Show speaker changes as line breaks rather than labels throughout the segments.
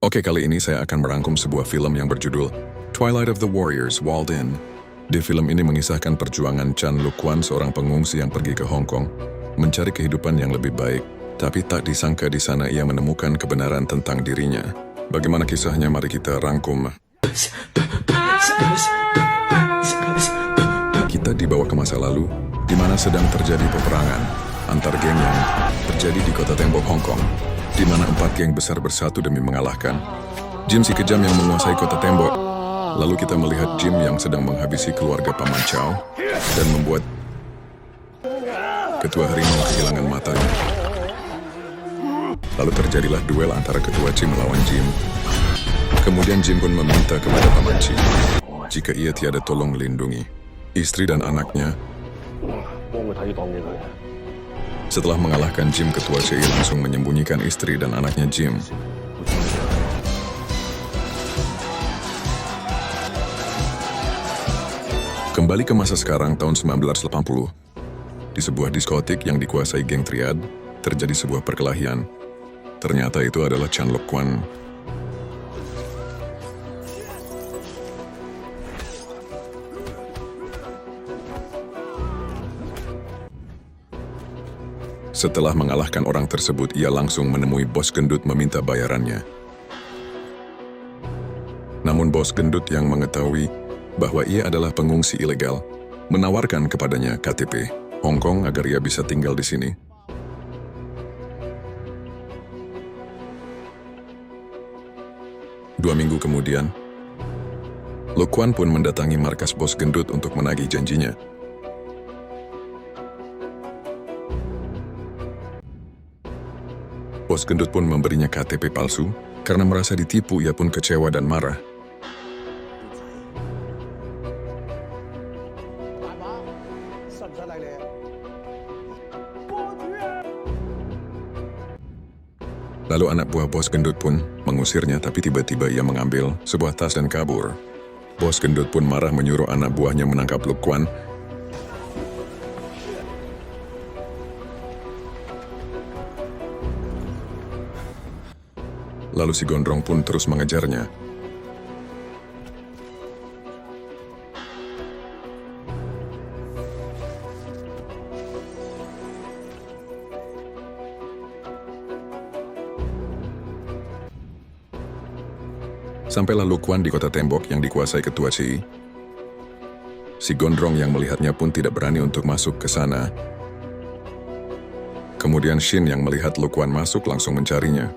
Oke, kali ini saya akan merangkum sebuah film yang berjudul Twilight of the Warriors Walled In. Di film ini mengisahkan perjuangan Chan Luquan, seorang pengungsi yang pergi ke Hong Kong, mencari kehidupan yang lebih baik, tapi tak disangka di sana ia menemukan kebenaran tentang dirinya. Bagaimana kisahnya? Mari kita rangkum. Kita dibawa ke masa lalu, di mana sedang terjadi peperangan antar geng yang terjadi di kota tembok Hong Kong, di mana 4 geng besar bersatu demi mengalahkan Jim si kejam yang menguasai kota tembok. Lalu kita melihat Jim yang sedang menghabisi keluarga Paman Chow dan membuat ketua harimau kehilangan matanya. Lalu terjadilah duel antara ketua Jim melawan Jim. Kemudian Jim pun meminta kepada Paman Chi jika ia tiada tolong melindungi istri dan anaknya. Setelah mengalahkan Jim, ketua Chi langsung menyembunyikan istri dan anaknya Jim. Kembali ke masa sekarang, tahun 1980. Di sebuah diskotik yang dikuasai geng triad, terjadi sebuah perkelahian. Ternyata itu adalah Chan Luquan. Setelah mengalahkan orang tersebut, ia langsung menemui bos gendut meminta bayarannya. Namun bos gendut yang mengetahui bahwa ia adalah pengungsi ilegal, menawarkan kepadanya KTP Hong Kong agar ia bisa tinggal di sini. Dua minggu kemudian, Luquan pun mendatangi markas bos gendut untuk menagih janjinya. Bos gendut pun memberinya KTP palsu. Karena merasa ditipu, ia pun kecewa dan marah. Lalu anak buah bos gendut pun mengusirnya, tapi tiba-tiba ia mengambil sebuah tas dan kabur. Bos gendut pun marah menyuruh anak buahnya menangkap Luquan. Lalu si gondrong pun terus mengejarnya. Sampailah Luquan di kota tembok yang dikuasai ketua Chi. Si gondrong yang melihatnya pun tidak berani untuk masuk ke sana. Kemudian Shin yang melihat Luquan masuk langsung mencarinya.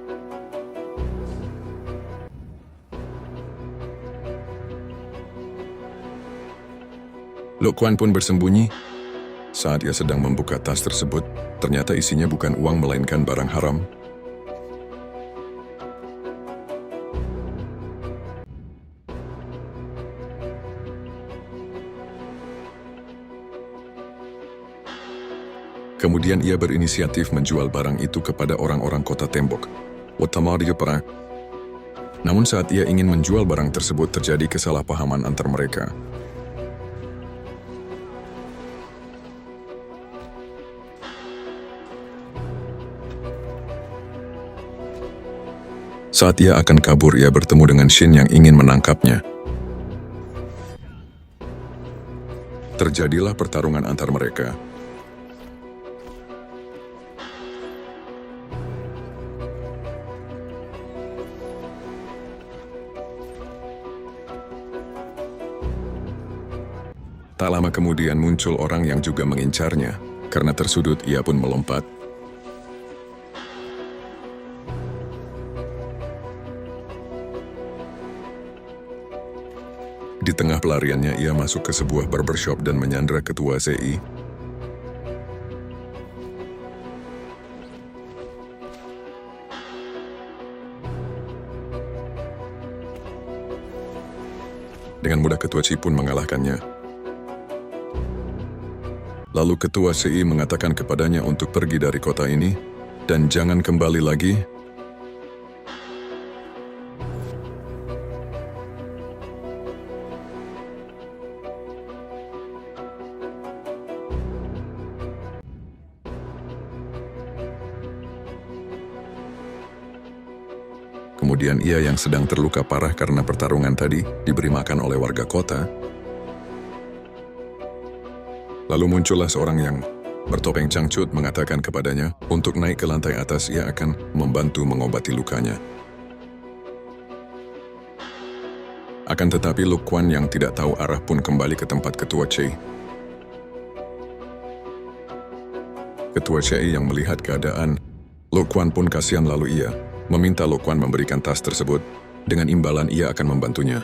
Luquan pun bersembunyi. Saat ia sedang membuka tas tersebut, ternyata isinya bukan uang melainkan barang haram. Kemudian ia berinisiatif menjual barang itu kepada orang-orang kota tembok. Namun saat ia ingin menjual barang tersebut, terjadi kesalahpahaman antar mereka. Saat ia akan kabur, ia bertemu dengan Shin yang ingin menangkapnya. Terjadilah pertarungan antar mereka. Tak lama kemudian muncul orang yang juga mengincarnya. Karena tersudut, ia pun melompat. Di tengah pelariannya, ia masuk ke sebuah barbershop dan menyandra ketua CI. Dengan mudah ketua CI pun mengalahkannya. Lalu ketua CI mengatakan kepadanya untuk pergi dari kota ini dan jangan kembali lagi. kemudian ia yang sedang terluka parah karena pertarungan tadi diberi makan oleh warga kota. Lalu muncullah seorang yang bertopeng cangcut mengatakan kepadanya untuk naik ke lantai atas ia akan membantu mengobati lukanya. Akan tetapi Lu Kuan yang tidak tahu arah pun kembali ke tempat Ketua Chei. Ketua Chei yang melihat keadaan Lu Kuan pun kasihan lalu ia meminta Lu Kuan memberikan tas tersebut, dengan imbalan ia akan membantunya.